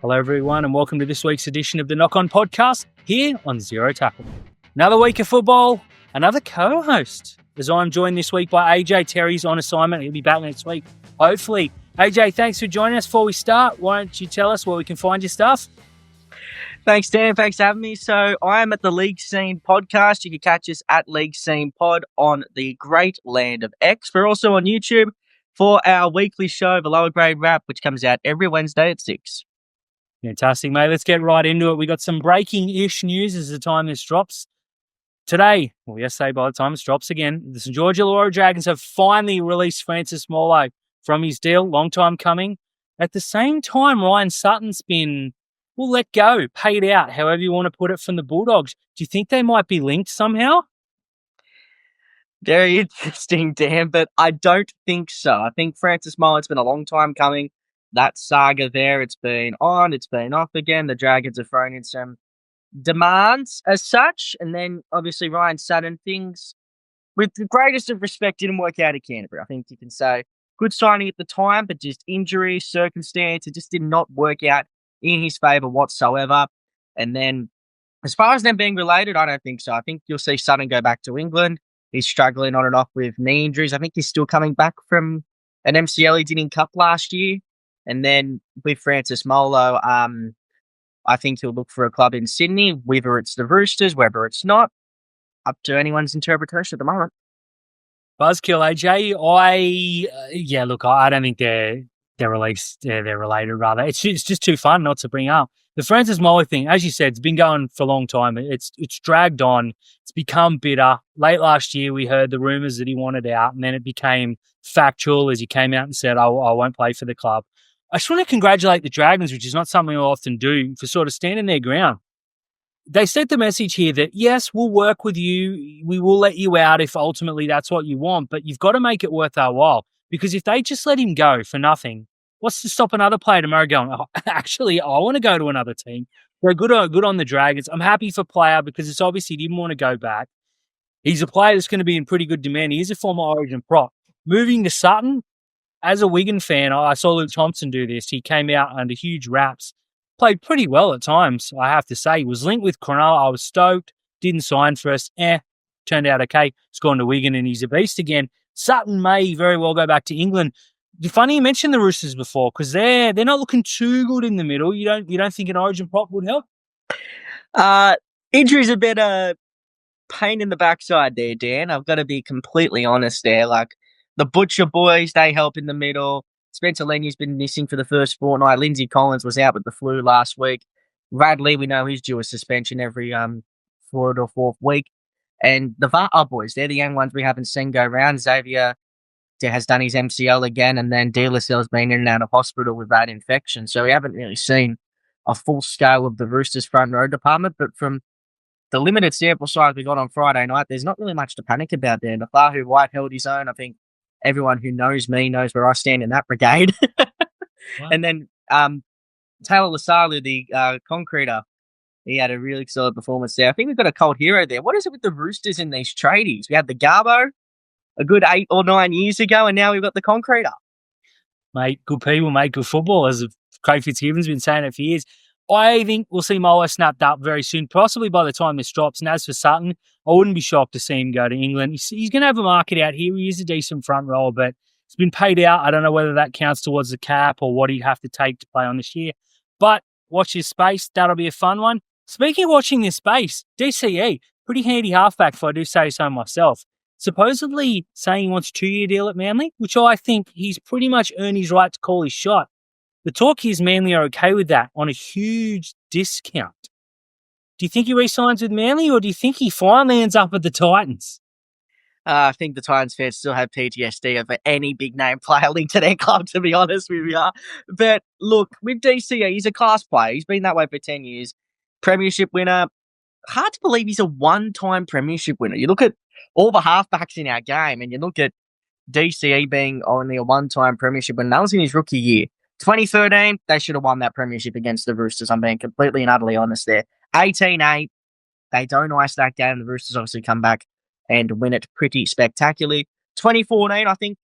Hello, everyone, and welcome to this week's edition of the Knock On Podcast here on Zero Tackle. Another week of football, another co-host, as I'm joined this week by AJ. Terry's on assignment. He'll be back next week, hopefully. AJ, thanks for joining us. Before we start, why don't you tell us where we can find your stuff? Thanks, Dan. Thanks for having me. So I am at the League Scene Podcast. You can catch us at League Scene Pod on the great land of X. We're also on YouTube for our weekly show, The Lower Grade Wrap, which comes out every Wednesday at 6. Fantastic, mate. Let's get right into it. We got some breaking-ish news as the time this drops. Today, well, yesterday by the time this drops again, the St. George Illawarra Dragons have finally released Francis Molo from his deal. Long time coming. At the same time, Ryan Sutton's been, let go, paid out, however you want to put it, from the Bulldogs. Do you think they might be linked somehow? Very interesting, Dan, but I don't think so. I think Francis Molo, it's been a long time coming. That saga there, it's been on, it's been off again. The Dragons have thrown in some demands as such. And then, obviously, Ryan Sutton, things, with the greatest of respect, didn't work out at Canterbury. I think you can say good signing at the time, but just injury, circumstance, it just did not work out in his favour whatsoever. And then, as far as them being related, I don't think so. I think you'll see Sutton go back to England. He's struggling on and off with knee injuries. I think he's still coming back from an MCL he did in Cup last year. And then with Francis Molo, I think he'll look for a club in Sydney, whether it's the Roosters, whether it's not, up to anyone's interpretation at the moment. Buzzkill, AJ. I don't think they're released. They're related, rather. It's just too fun not to bring up. The Francis Molo thing, as you said, it's been going for a long time. It's dragged on. It's become bitter. Late last year, we heard the rumours that he wanted out, and then it became factual as he came out and said, I won't play for the club. I just want to congratulate the Dragons, which is not something I often do, for sort of standing their ground. They sent the message here that, yes, we'll work with you. We will let you out if ultimately that's what you want, but you've got to make it worth our while. Because if they just let him go for nothing, what's to stop another player tomorrow going, actually, I want to go to another team. They're good on the Dragons. I'm happy for player because it's obviously he didn't want to go back. He's a player that's going to be in pretty good demand. He is a former Origin prop. Moving to Sutton, as a Wigan fan, I saw Luke Thompson do this. He came out under huge raps. Played pretty well at times, I have to say. He was linked with Cronulla. I was stoked. Didn't sign for us. Turned out okay. He's gone to Wigan and he's a beast again. Sutton may very well go back to England. It's funny you mentioned the Roosters before because they're not looking too good in the middle. You don't think an Origin prop would help? Injury's a bit pain in the backside there, Dan. I've got to be completely honest there. Like, the Butcher boys, they help in the middle. Spencer Lenny's been missing for the first fortnight. Lindsay Collins was out with the flu last week. Radley, we know he's due a suspension every third or fourth week. And the VAR boys, they're the young ones we haven't seen go round. Xavier has done his MCL again, and then De La Selle's been in and out of hospital with that infection. So we haven't really seen a full scale of the Roosters front row department. But from the limited sample size we got on Friday night, there's not really much to panic about there. Nafahu White held his own. I think everyone who knows me knows where I stand in that brigade. Wow. And then Taylor Lasalu, the concreter, he had a really solid performance there. I think we've got a cold hero there. What is it with the Roosters in these tradies? We had the Garbo a good 8 or 9 years ago, and now we've got the concreter. Mate, good people make good football, as Craig Fitzgibbon's been saying it for years. I think we'll see Molo snapped up very soon, possibly by the time this drops. And as for Sutton, I wouldn't be shocked to see him go to England. He's going to have a market out here. He is a decent front rower, but he's been paid out. I don't know whether that counts towards the cap or what he'd have to take to play on this year. But watch his space. That'll be a fun one. Speaking of watching this space, DCE, pretty handy halfback if I do say so myself. Supposedly saying he wants a 2-year deal at Manly, which I think he's pretty much earned his right to call his shot. The talk is Manly are okay with that on a huge discount. Do you think he re-signs with Manly or do you think he finally ends up at the Titans? I think the Titans fans still have PTSD over any big-name player linked to their club, to be honest with you. But look, with DCE, he's a class player. He's been that way for 10 years. Premiership winner. Hard to believe he's a one-time premiership winner. You look at all the halfbacks in our game and you look at DCE being only a one-time premiership winner. That was in his rookie year. 2013, they should have won that premiership against the Roosters. I'm being completely and utterly honest there. 18-8, they don't ice that game. The Roosters obviously come back and win it pretty spectacularly. 2014, I think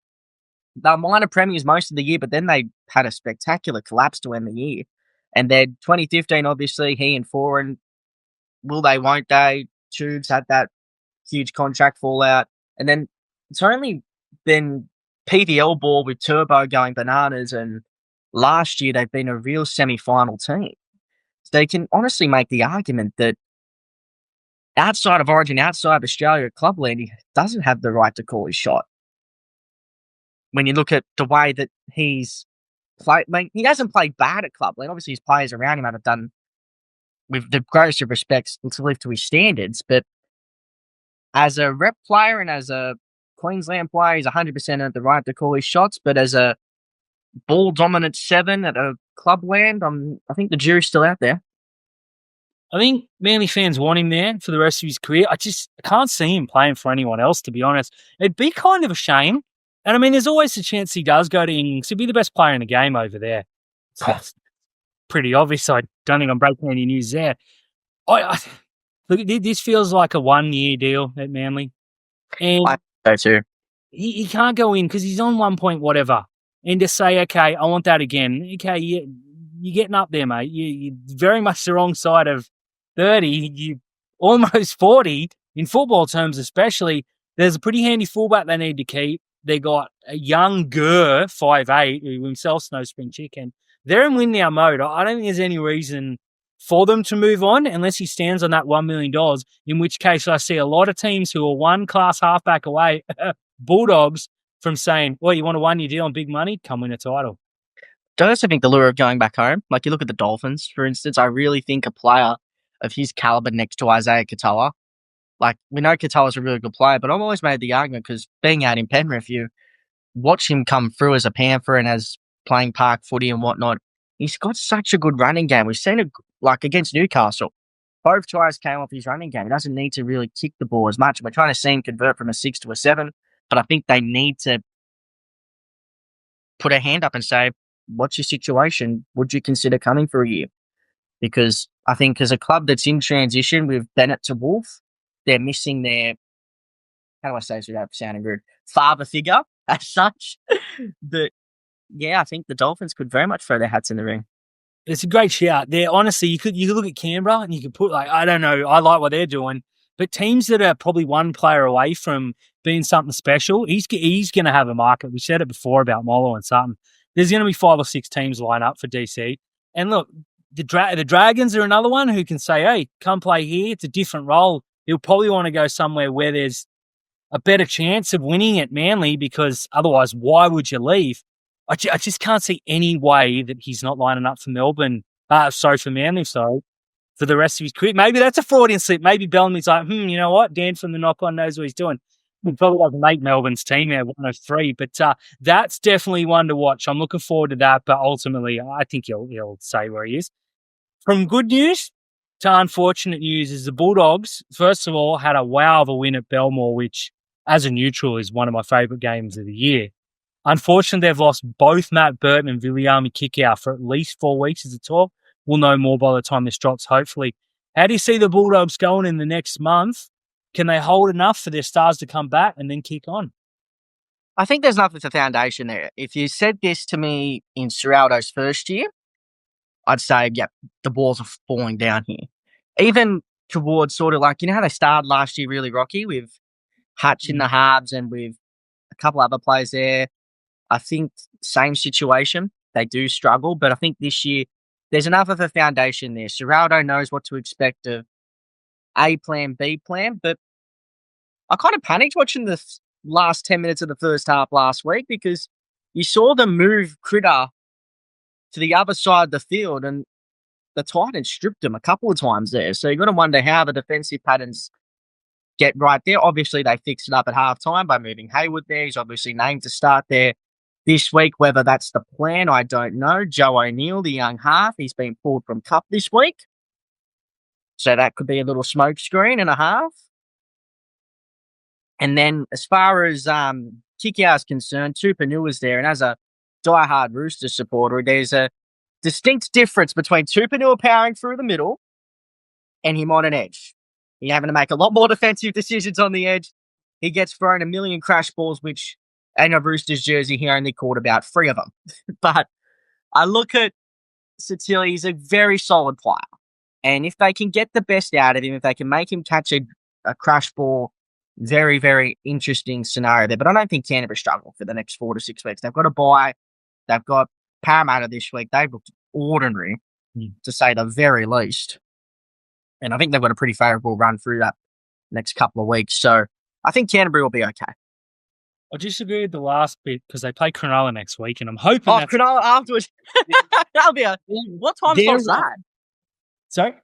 they were minor premiers most of the year, but then they had a spectacular collapse to end the year. And then 2015, obviously, he and Foran, will they, won't they? Tubes had that huge contract fallout. And then it's only been PVL ball with Turbo going bananas. And last year, they've been a real semi-final team. So they can honestly make the argument that outside of Origin, outside of Australia at Clubland, he doesn't have the right to call his shot. When you look at the way that he's played, I mean, he hasn't played bad at Clubland. Obviously, his players around him haven't done, with the greatest of respects, to live to his standards. But as a rep player and as a Queensland player, he's 100% earned the right to call his shots. But as a ball dominant 7 at a Clubland, I think the jury's still out there. I think Manly fans want him there for the rest of his career. I can't see him playing for anyone else, to be honest. It'd be kind of a shame. And I mean, there's always a chance he does go to England. He'd be the best player in the game over there. So that's pretty obvious. I don't think I'm breaking any news there. Look, this feels like a 1-year deal at Manly. And I think so too. he can't go in because he's on 1 point whatever. And to say, okay, I want that again. Okay, you're getting up there, mate. You're very much the wrong side of 30. You almost 40 in football terms, especially. There's a pretty handy fullback they need to keep. They got a young 5'8", who himself's no spring chicken. They're in win now mode. I don't think there's any reason for them to move on unless he stands on that $1 million, in which case I see a lot of teams who are one class halfback away, Bulldogs, from saying, well, you want a 1-year deal on big money? Come win a title. I also think the lure of going back home, like you look at the Dolphins, for instance, I really think a player of his caliber next to Isaiah Katoa, like we know Katoa's a really good player, but I've always made the argument because being out in Penrith, you watch him come through as a Panther and as playing park footy and whatnot. He's got such a good running game. We've seen it like against Newcastle. Both tries came off his running game. He doesn't need to really kick the ball as much. We're trying to see him convert from a 6 to a 7, but I think they need to put a hand up and say, what's your situation? Would you consider coming for a year? Because I think as a club that's in transition with Bennett to Wolf, they're missing their, how do I say this without sounding rude, father figure as such. But yeah, I think the Dolphins could very much throw their hats in the ring. It's a great shout. There, honestly, you could look at Canberra and you could put, like, I don't know, I like what they're doing, but teams that are probably one player away from being something special, he's going to have a market. We said it before about Molo and Sutton. There's going to be 5 or 6 teams line up for DC. And look, the Dragons are another one who can say, hey, come play here. It's a different role. He'll probably want to go somewhere where there's a better chance of winning at Manly, because otherwise, why would you leave? I just can't see any way that he's not lining up for Melbourne. For Manly, for the rest of his career. Maybe that's a Freudian slip. Maybe Bellamy's like, you know what? Dan from the knock-on knows what he's doing. He probably doesn't make Melbourne's team there, 103. But that's definitely one to watch. I'm looking forward to that. But ultimately, I think he'll say where he is. From good news to unfortunate news is the Bulldogs, first of all, had a wow of a win at Belmore, which, as a neutral, is one of my favourite games of the year. Unfortunately, they've lost both Matt Burton and Viliami Kickout for at least 4 weeks as a talk. We'll know more by the time this drops, hopefully. How do you see the Bulldogs going in the next month? Can they hold enough for their stars to come back and then kick on? I think there's enough of a foundation there. If you said this to me in Serraldo's first year, I'd say, yeah, the balls are falling down here. Even towards sort of like, you know how they started last year really rocky with Hutch in the halves and with a couple other players there. I think same situation. They do struggle, but I think this year there's enough of a foundation there. Serraldo knows what to expect of A plan, B plan, but I kind of panicked watching the last 10 minutes of the first half last week because you saw them move Critter to the other side of the field and the Titans stripped him a couple of times there. So you've got to wonder how the defensive patterns get right there. Obviously, they fixed it up at halftime by moving Hayward there. He's obviously named to start there this week. Whether that's the plan, I don't know. Joe O'Neill, the young half, he's been pulled from Cup this week. So that could be a little smoke screen and a half. And then as far as Kickout is concerned, Tupanua's there. And as a diehard Rooster supporter, there's a distinct difference between Tupanua powering through the middle and him on an edge. He's having to make a lot more defensive decisions on the edge. He gets thrown a million crash balls, which in a Roosters jersey, he only caught about 3 of them. But I look at Satili is a very solid player. And if they can get the best out of him, if they can make him catch a crash ball, very, very interesting scenario there. But I don't think Canterbury struggle for the next 4 to 6 weeks. They've got a bye. They've got Parramatta this week. They've looked ordinary, to say the very least. And I think they've got a pretty favourable run through that next couple of weeks. So I think Canterbury will be okay. I disagree with the last bit because they play Cronulla next week, and I'm hoping Cronulla afterwards. That'll be what time slot's that? Sorry?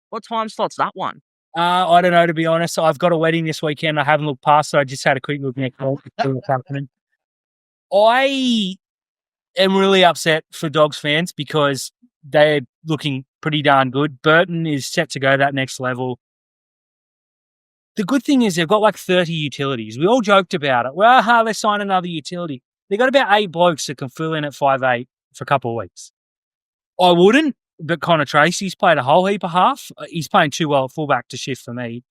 What time slot's that one? I don't know, to be honest. I've got a wedding this weekend. I haven't looked past it. I just had a quick look next week to see what's happening. I am really upset for Dogs fans because they're looking pretty darn good. Burton is set to go that next level. The good thing is they've got like 30 utilities. We all joked about it. Well, they signed another utility. They got about 8 blokes that can fill in at 5'8" for a couple of weeks. I wouldn't, but Connor Tracy's played a whole heap of half. He's playing too well at fullback to shift for me.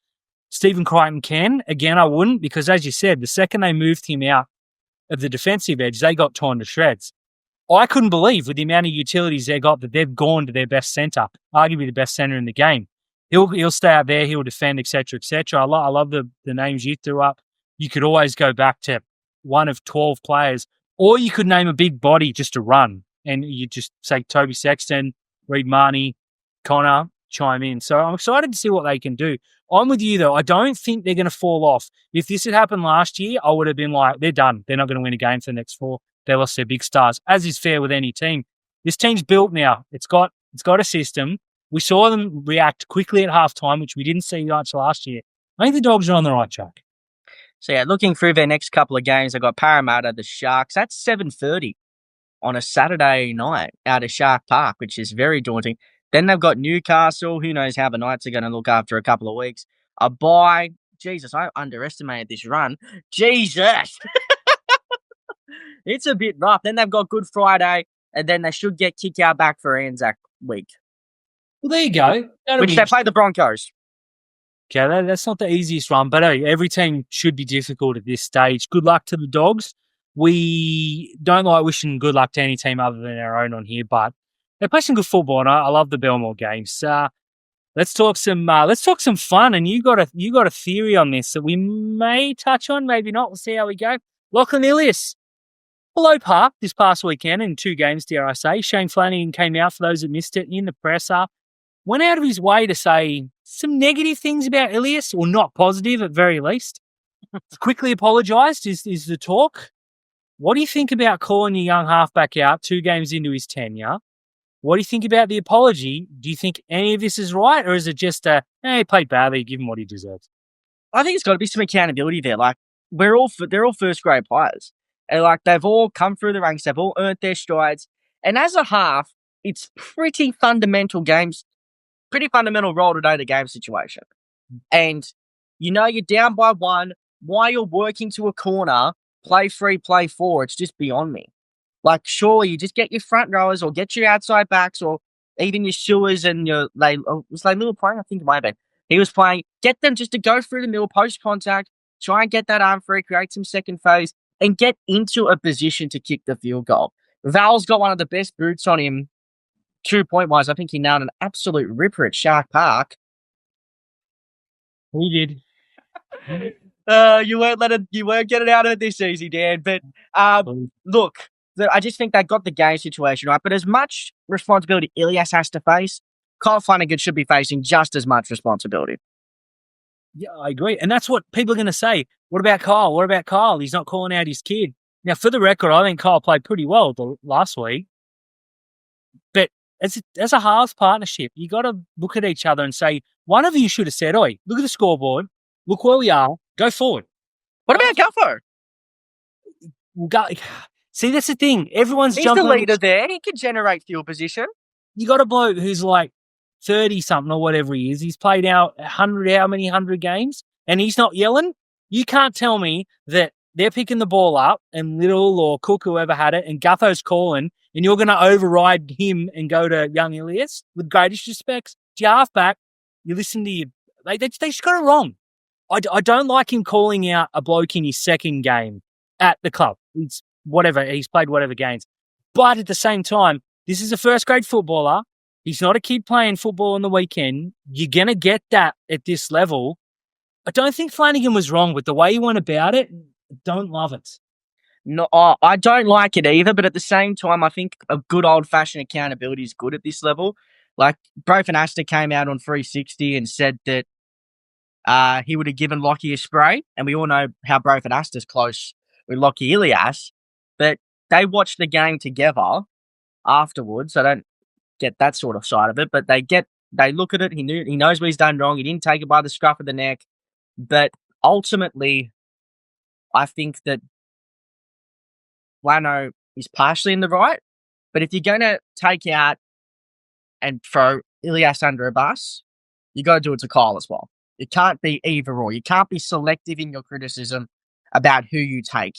Stephen Crichton can. Again, I wouldn't, because as you said, the second they moved him out of the defensive edge, they got torn to shreds. I couldn't believe with the amount of utilities they got that they've gone to their best centre, arguably the best centre in the game. He'll stay out there, he'll defend, etc., etc. I love the names you threw up. You could always go back to one of 12 players, or you could name a big body just to run, and you just say Toby Sexton, Reid Marnie, Connor, chime in. So I'm excited to see what they can do. I'm with you, though. I don't think they're going to fall off. If this had happened last year, I would have been like, they're done. They're not going to win a game for the next 4. They lost their big stars, as is fair with any team. This team's built now. It's got a system. We saw them react quickly at halftime, which we didn't see much last year. I think the Dogs are on the right track. So, yeah, looking through their next couple of games, they've got Parramatta, the Sharks. That's 7:30 on a Saturday night out of Shark Park, which is very daunting. Then they've got Newcastle. Who knows how the Knights are going to look after a couple of weeks. A bye. Jesus, I underestimated this run. Jesus! It's a bit rough. Then they've got Good Friday, and then they should get kicked out back for Anzac week. Well, there you go. Which they play the Broncos. Okay, that's not the easiest run, but hey, every team should be difficult at this stage. Good luck to the Dogs. We don't like wishing good luck to any team other than our own on here, but they play some good football, and I love the Belmore games. Let's talk some fun, and you got a theory on this that we may touch on, maybe not. We'll see how we go. Lachlan Ilias, below par this past weekend in 2 games, dare I say. Shane Flanagan came out, for those that missed it, in the presser. Went out of his way to say some negative things about Ilias, or not positive at very least. Quickly apologised is the talk. What do you think about calling your young halfback out 2 games into his tenure? What do you think about the apology? Do you think any of this is right, or is it just he played badly, give him what he deserves? I think it's got to be some accountability there. Like, they're all first grade players, and like they've all come through the ranks, they've all earned their strides. And as a half, it's pretty fundamental role today to game situation. And you're down by 1. While you're working to a corner, play 3, play 4. It's just beyond me. Like, surely you just get your front rowers or get your outside backs or even your Sewers and it was like Little playing, I think it might have been. He was playing, get them just to go through the middle, post contact, try and get that arm free, create some second phase, and get into a position to kick the field goal. Val's got one of the best boots on him 2-point wise. I think he nailed an absolute ripper at Shark Park. He did. You won't get it out of it this easy, Dan. But look, I just think they got the game situation right. But as much responsibility Ilias has to face, Kyle Flanagan should be facing just as much responsibility. Yeah, I agree. And that's what people are going to say. What about Kyle? What about Kyle? He's not calling out his kid. Now, for the record, I think Kyle played pretty well last week. But as a halves partnership, you got to look at each other and say, one of you should have said, oi, look at the scoreboard. Look where we are. Go forward. What about Guffo? See, that's the thing. Everyone's He's jumping. the leader there. He can generate field position. You got a bloke who's like 30-something or whatever he is. He's played out 100 games, and he's not yelling. You can't tell me that they're picking the ball up and Little or Cook, whoever had it, and Gutho's calling, and you're going to override him and go to young Ilias with greatest respects. To your halfback, you listen to you. They just got it wrong. I don't like him calling out a bloke in his second game at the club. It's whatever. He's played whatever games. But at the same time, This is a first grade footballer. He's not a kid playing football on the weekend. You're going to get that at this level. I don't think Flanagan was wrong with the way he went about it. I don't love it. No, I don't like it either, but at the same time, I think a good old-fashioned accountability is good at this level. Like, Bro Finasta came out on 360 and said that he would have given Lockie a spray, and we all know how Bro Finasta's close with Lockie Ilias, but they watched the game together afterwards. I don't get that sort of side of it, but they look at it, he knows what he's done wrong, he didn't take it by the scruff of the neck, but ultimately, I think that Lano is partially in the right, but if you're going to take out and throw Ilias under a bus, you got to do it to Kyle as well. It can't be either or. You can't be selective in your criticism about who you take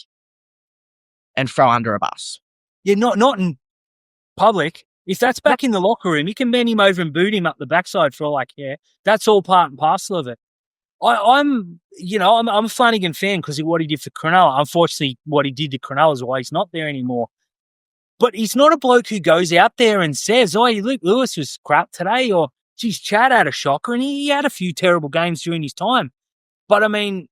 and throw under a bus. Yeah, not in public. If that's back in the locker room, you can bend him over and boot him up the backside for all I care. That's all part and parcel of it. I'm a Flanagan fan because of what he did for Cronulla. Unfortunately, what he did to Cronulla is why he's not there anymore. But he's not a bloke who goes out there and says, "Oh, Luke Lewis was crap today," or "Geez, Chad had a shocker," and he had a few terrible games during his time. But I mean,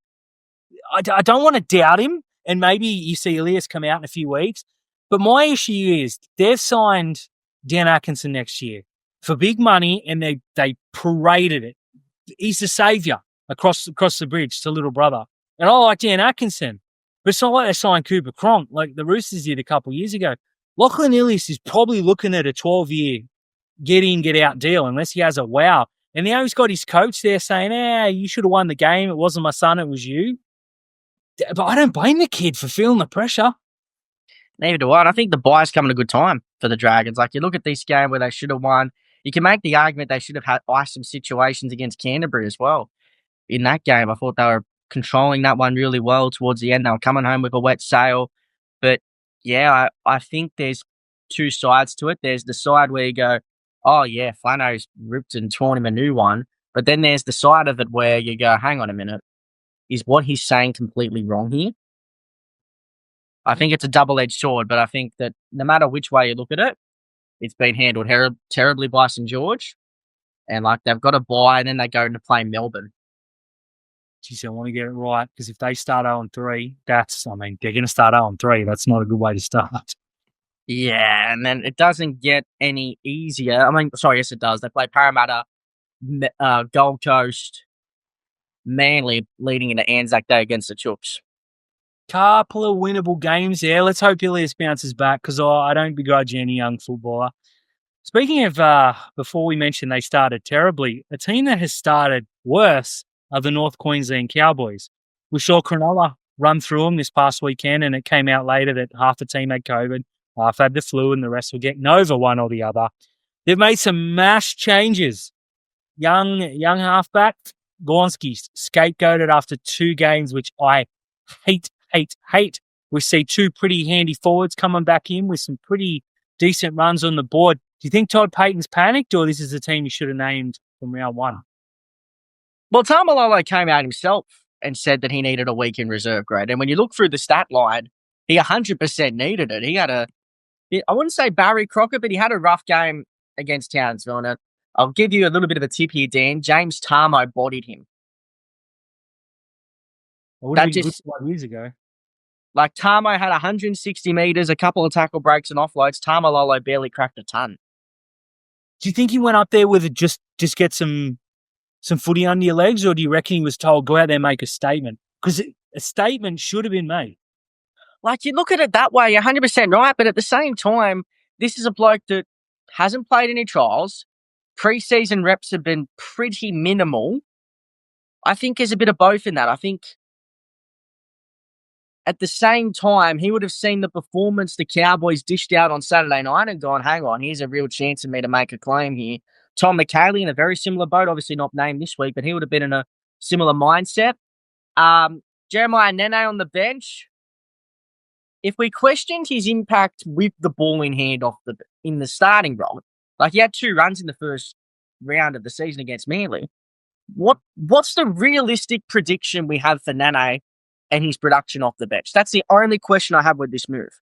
I don't want to doubt him, and maybe you see Elias come out in a few weeks. But my issue is they've signed Dan Atkinson next year for big money, and they paraded it. He's the saviour across the bridge to little brother. And I like Dan Atkinson. But it's not like they signed Cooper Cronk like the Roosters did a couple of years ago. Lachlan Ilias is probably looking at a 12-year get-in, get-out deal unless he has a wow. And now he's got his coach there saying, you should have won the game. It wasn't my son, it was you. But I don't blame the kid for feeling the pressure. Neither do I. And I think the bye's coming at a good time for the Dragons. Like, you look at this game where they should have won. You can make the argument they should have had some situations against Canterbury as well. In that game, I thought they were controlling that one really well towards the end. They were coming home with a wet sail. But, yeah, I think there's two sides to it. There's the side where you go, oh, yeah, Flano's ripped and torn him a new one. But then there's the side of it where you go, hang on a minute. Is what he's saying completely wrong here? I think it's a double-edged sword, but I think that no matter which way you look at it, it's been handled terribly by St. George. And, like, they've got a bye, and then they go into play Melbourne. Geez, I want to get it right, because if they start 0-3, they're going to start 0-3. That's not a good way to start. Yeah, and then it doesn't get any easier. Yes, it does. They play Parramatta, Gold Coast, Manly, leading into Anzac Day against the Chooks. Couple of winnable games there. Let's hope Ilias bounces back, because I don't begrudge any young footballer. Speaking of, before we mentioned they started terribly, a team that has started worse are the North Queensland Cowboys. We saw Cronulla run through them this past weekend, and it came out later that half the team had COVID, half had the flu, and the rest were getting over one or the other. They've made some mass changes. Young halfback, Gornsky's scapegoated after 2 games, which I hate. We see 2 pretty handy forwards coming back in with some pretty decent runs on the board. Do you think Todd Payton's panicked, or this is the team you should have named from round 1? Well, Tamalolo came out himself and said that he needed a week in reserve grade. And when you look through the stat line, he 100% needed it. He had I wouldn't say Barry Crocker, but he had a rough game against Townsville. And I'll give you a little bit of a tip here, Dan. James Tarmo bodied him. That just 1 years ago. Like, Tarmo had 160 metres, a couple of tackle breaks and offloads. Tamalolo barely cracked a ton. Do you think he went up there with it just get some footy under your legs, or do you reckon he was told, go out there and make a statement? Because a statement should have been made. Like, you look at it that way, you're 100% right, but at the same time, this is a bloke that hasn't played any trials. Pre-season reps have been pretty minimal. I think there's a bit of both in that. I think at the same time, he would have seen the performance the Cowboys dished out on Saturday night and gone, hang on, here's a real chance of me to make a claim here. Tom McHaley in a very similar boat, obviously not named this week, but he would have been in a similar mindset. Jeremiah Nene on the bench. If we questioned his impact with the ball in hand in the starting role, like, he had 2 runs in the first round of the season against Manly. What's the realistic prediction we have for Nene and his production off the bench? That's the only question I have with this move.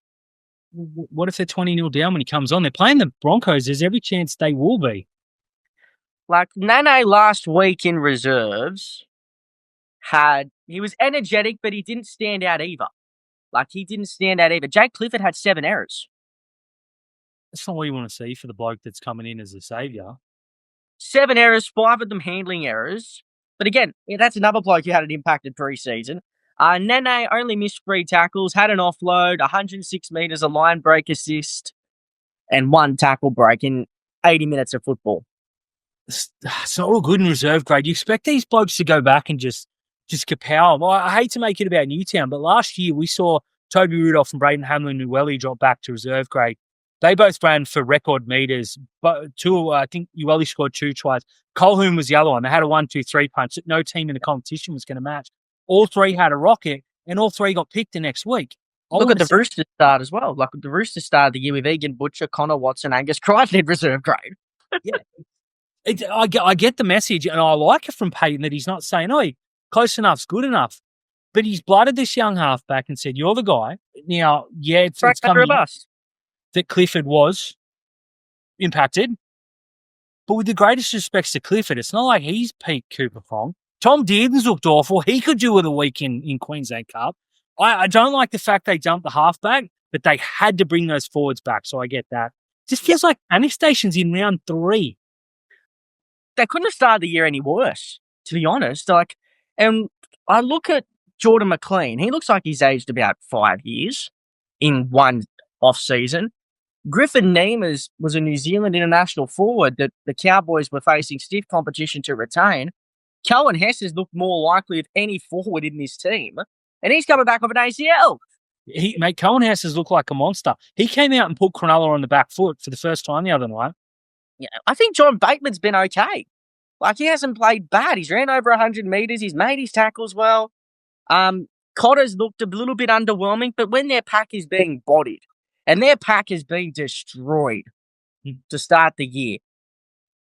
What if they're 20-0 down when he comes on? They're playing the Broncos. There's every chance they will be. Like, Nene last week in reserves he was energetic, but he didn't stand out either. Jake Clifford had 7 errors. That's not what you want to see for the bloke that's coming in as a saviour. 7 errors, 5 of them handling errors. But again, that's another bloke who had an impacted pre-season. Nene only missed 3 tackles, had an offload, 106 metres, a line break assist, and 1 tackle break in 80 minutes of football. It's not all good in reserve grade. You expect these blokes to go back and just kapow. Well, I hate to make it about Newtown, but last year we saw Toby Rudolph and Braden Hamlin-Ueli drop back to reserve grade. They both ran for record meters, but I think Ueli scored 2 tries. Colhoun was the other one. They had a 1-2-3 punch that no team in the competition was going to match. All 3 had a rocket, and all 3 got picked the next week. Look at the Roosters start as well. Like, the Roosters started the year with Egan Butcher, Connor Watson, Angus Crichton in reserve grade. Yeah. I get the message, and I like it from Payton that he's not saying, close enough's good enough. But he's blooded this young halfback and said, you're the guy. Now, yeah, it's coming that Clifford was impacted. But with the greatest respects to Clifford, it's not like he's Pete Cooper Fong. Tom Dearden's looked awful. He could do with a week in Queensland Cup. I don't like the fact they dumped the halfback, but they had to bring those forwards back, so I get that. Just feels like panic stations in round 3. They couldn't have started the year any worse, to be honest. And I look at Jordan McLean. He looks like he's aged about 5 years in one off-season. Griffin Nemers was a New Zealand international forward that the Cowboys were facing stiff competition to retain. Cohen Hess has looked more likely of any forward in this team, and he's coming back off an ACL. Cohen Hess has looked like a monster. He came out and put Cronulla on the back foot for the first time the other night. Yeah, I think John Bateman's been okay. Like, he hasn't played bad. He's ran over 100 metres. He's made his tackles well. Cotter's looked a little bit underwhelming, but when their pack is being bodied, and their pack has been destroyed to start the year.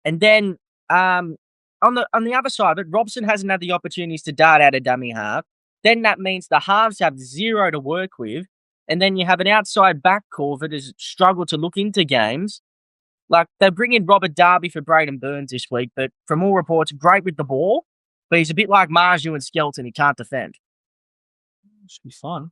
And then on the other side of it, Robson hasn't had the opportunities to dart out a dummy half. Then that means the halves have 0 to work with. And then you have an outside back core that has struggled to look into games. Like, they bring in Robert Darby for Braden Burns this week, but from all reports, great with the ball. But he's a bit like Marju and Skelton. He can't defend. Should be fun.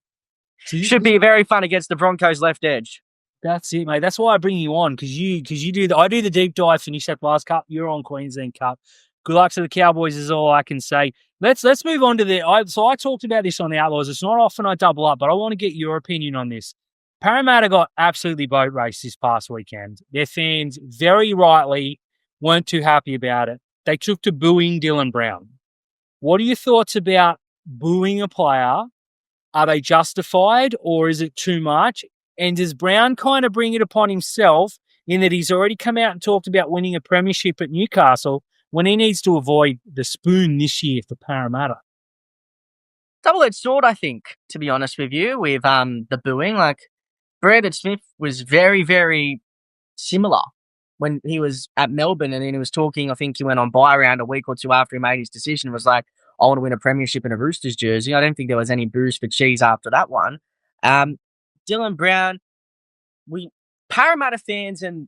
Should be very fun against the Broncos left edge. That's it, mate. That's why I bring you on, because you do I do the deep dive for New South Wales Cup. You're on Queensland Cup. Good luck to the Cowboys is all I can say. Let's move on to so I talked about this on the Outlaws. It's not often I double up, but I want to get your opinion on this. Parramatta got absolutely boat raced this past weekend. Their fans, very rightly, weren't too happy about it. They took to booing Dylan Brown. What are your thoughts about booing a player? Are they justified, or is it too much? And does Brown kind of bring it upon himself in that he's already come out and talked about winning a premiership at Newcastle when he needs to avoid the spoon this year for Parramatta? Double-edged sword, I think, to be honest with you, with the booing. Like, Brandon Smith was very, very similar when he was at Melbourne, and then he was talking, I think he went on buy around a week or two after he made his decision, was like, I want to win a premiership in a Roosters jersey. I don't think there was any boost for cheese after that one. Dylan Brown, Parramatta fans and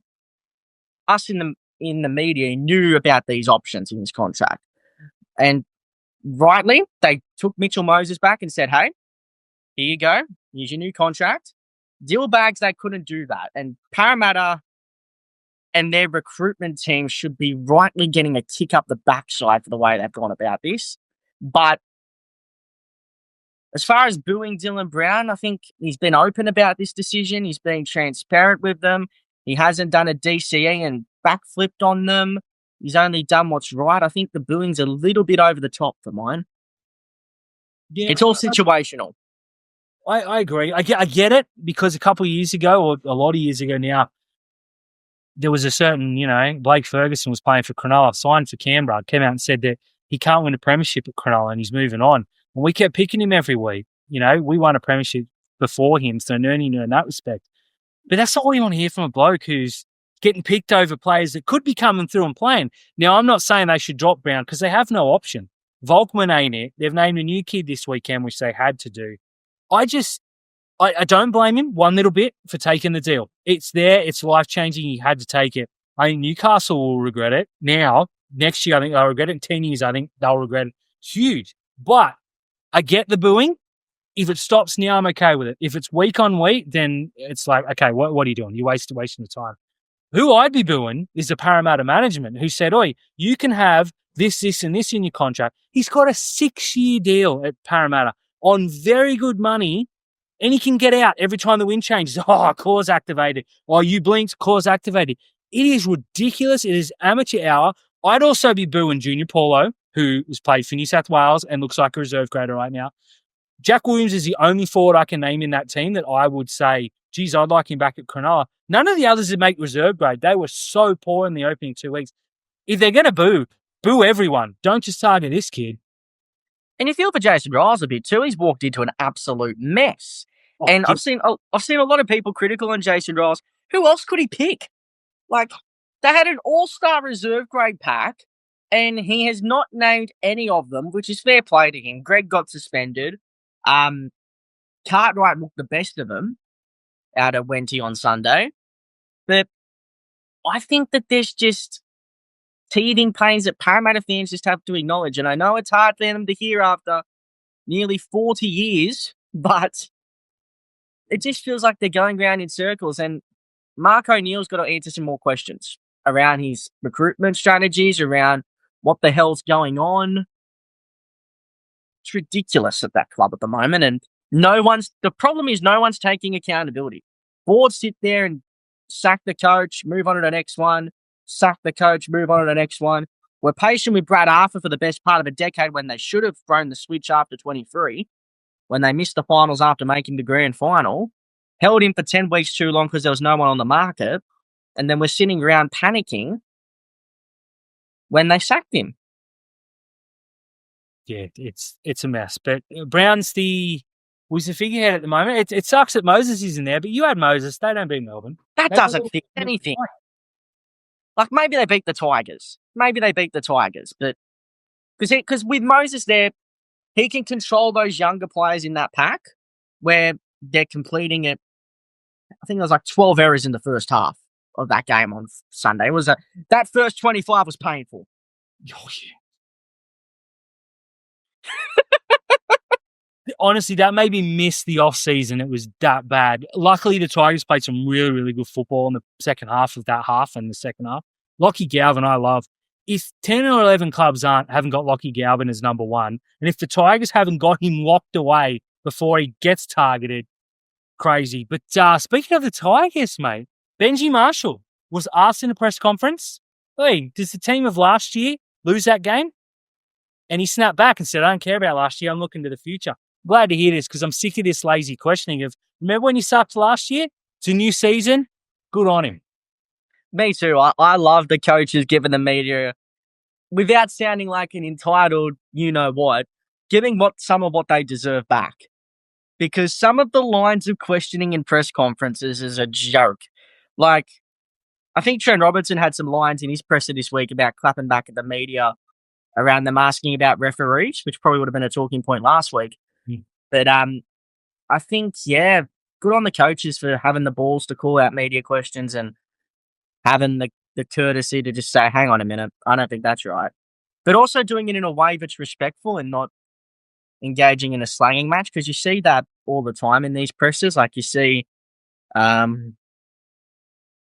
us in the media knew about these options in his contract. And rightly, they took Mitchell Moses back and said, hey, here you go. Here's your new contract. Deal bags, they couldn't do that. And Parramatta and their recruitment team should be rightly getting a kick up the backside for the way they've gone about this. But as far as booing Dylan Brown, I think he's been open about this decision. He's been transparent with them. He hasn't done a DCE and backflipped on them. He's only done what's right. I think the booing's a little bit over the top for mine. Yeah, it's all situational. I agree. I get it, because a couple of years ago, or a lot of years ago now, there was a certain, Blake Ferguson was playing for Cronulla, signed for Canberra, came out and said that he can't win a premiership at Cronulla and he's moving on. And we kept picking him every week. We won a premiership before him, so Nerney knew in that respect. But that's not what you want to hear from a bloke who's getting picked over players that could be coming through and playing. Now, I'm not saying they should drop Brown, because they have no option. Volkman ain't it. They've named a new kid this weekend, which they had to do. I I don't blame him one little bit for taking the deal. It's there. It's life-changing. He had to take it. I think Newcastle will regret it. Now, next year, I think they'll regret it. In 10 years, I think they'll regret it. Huge. But I get the booing. If it stops now, I'm okay with it. If it's week on week, then it's like, okay, what are you doing? You're wasting the time. Who I'd be booing is the Parramatta management who said, oi, you can have this, and this in your contract. He's got a 6-year deal at Parramatta on very good money, and he can get out every time the wind changes. Oh, clause activated. Oh, you blinked, clause activated. It is ridiculous. It is amateur hour. I'd also be booing Junior Paulo, who has played for New South Wales and looks like a reserve grader right now. Jack Williams is the only forward I can name in that team that I would say, geez, I'd like him back at Cronulla. None of the others would make reserve grade. They were so poor in the opening 2 weeks. If they're going to boo everyone. Don't just target this kid. And you feel for Jason Riles a bit too. He's walked into an absolute mess. And I've seen a lot of people critical on Jason Riles. Who else could he pick? Like, they had an all-star reserve grade pack, and he has not named any of them, which is fair play to him. Greg got suspended. Cartwright looked the best of them out of Wenty on Sunday. But I think that there's just teething pains that Parramatta fans just have to acknowledge. And I know it's hard for them to hear after nearly 40 years, but it just feels like they're going round in circles. And Mark O'Neill's got to answer some more questions around his recruitment strategies, around what the hell's going on. It's ridiculous at that club at the moment. And the problem is no one's taking accountability. Boards sit there and sack the coach, move on to the next one, sack the coach, move on to the next one. We're patient with Brad Arthur for the best part of a decade when they should have thrown the switch after 23, when they missed the finals after making the grand final, held him for 10 weeks too long because there was no one on the market, and then we're sitting around panicking when they sacked him. Yeah, it's a mess. But Brown's was the figurehead at the moment. It sucks that Moses isn't there, but you had Moses. They don't beat Melbourne. That doesn't fix anything. Like, maybe they beat the Tigers. But because with Moses there, he can control those younger players in that pack where they're completing it. I think there was like 12 errors in the first half of that game on Sunday. That first 25 was painful. Oh, yeah. Honestly, that made me miss the off-season. It was that bad. Luckily, the Tigers played some really, really good football in the second half of that half and the second half. Lockie Galvin, I love. If 10 or 11 clubs haven't got Lockie Galvin as number one, and if the Tigers haven't got him locked away before he gets targeted, crazy. But speaking of the Tigers, mate, Benji Marshall was asked in a press conference, hey, does the team of last year lose that game? And he snapped back and said, I don't care about last year. I'm looking to the future. Glad to hear this because I'm sick of this lazy questioning of, remember when you sucked last year? It's a new season. Good on him. Me too. I love the coaches giving the media, without sounding like an entitled you-know-what, giving some of what they deserve back. Because some of the lines of questioning in press conferences is a joke. Like, I think Trent Robertson had some lines in his presser this week about clapping back at the media around them asking about referees, which probably would have been a talking point last week. But I think, yeah, good on the coaches for having the balls to call out media questions and having the courtesy to just say, hang on a minute, I don't think that's right. But also doing it in a way that's respectful and not engaging in a slanging match, because you see that all the time in these pressers. Like you see, I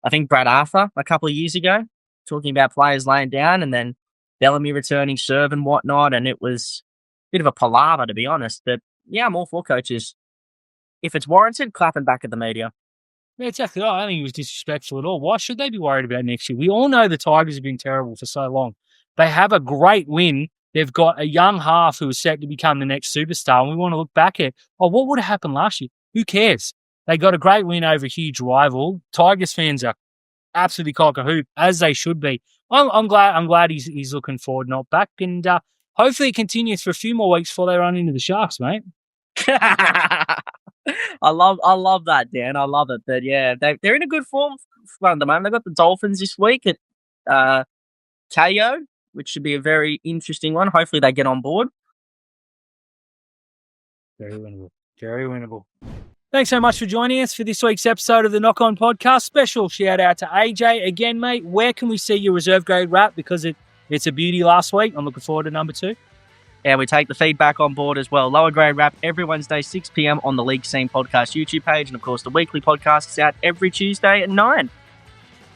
think Brad Arthur a couple of years ago talking about players laying down and then Bellamy returning serve and whatnot, and it was a bit of a palaver, to be honest. But yeah, I'm all for coaches, if it's warranted, clapping back at the media. Yeah, exactly. I don't think it was disrespectful at all. Why should they be worried about next year? We all know the Tigers have been terrible for so long. They have a great win. They've got a young half who is set to become the next superstar, and we want to look back at, what would have happened last year? Who cares? They got a great win over a huge rival. Tigers fans are absolutely cock-a-hoop, as they should be. I'm glad he's looking forward, not back, and hopefully it continues for a few more weeks before they run into the Sharks, mate. I love that, Dan. I love it. But yeah, they're in a good form at the moment. They've got the Dolphins this week at KO, which should be a very interesting one. Hopefully they get on board. Very winnable. Very winnable. Thanks so much for joining us for this week's episode of the Knock On Podcast. Special shout out to AJ. Again, mate, where can we see your reserve grade wrap? Because it's a beauty last week. I'm looking forward to number 2. Yeah, we take the feedback on board as well. Lower grade wrap every Wednesday, 6 p.m. on the League Scene Podcast YouTube page. And, of course, the weekly podcast is out every Tuesday at 9.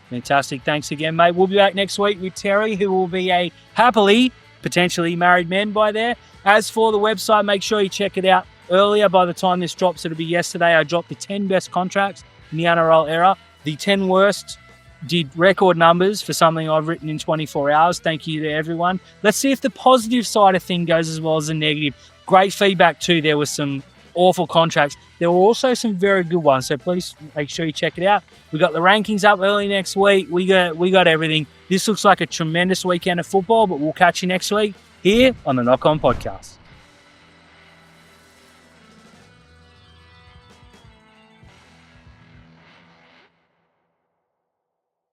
Fantastic. Thanks again, mate. We'll be back next week with Terry, who will be a happily, potentially married man by there. As for the website, make sure you check it out earlier. By the time this drops, it'll be yesterday. I dropped the 10 best contracts in the NRL era. The 10 worst did record numbers for something I've written in 24 hours. Thank you to everyone. Let's see if the positive side of thing goes as well as the negative. Great feedback too. There was some awful contracts. There were also some very good ones. So please make sure you check it out. We got the rankings up early next week. We got everything. This looks like a tremendous weekend of football, but we'll catch you next week here on the Knock On Podcast.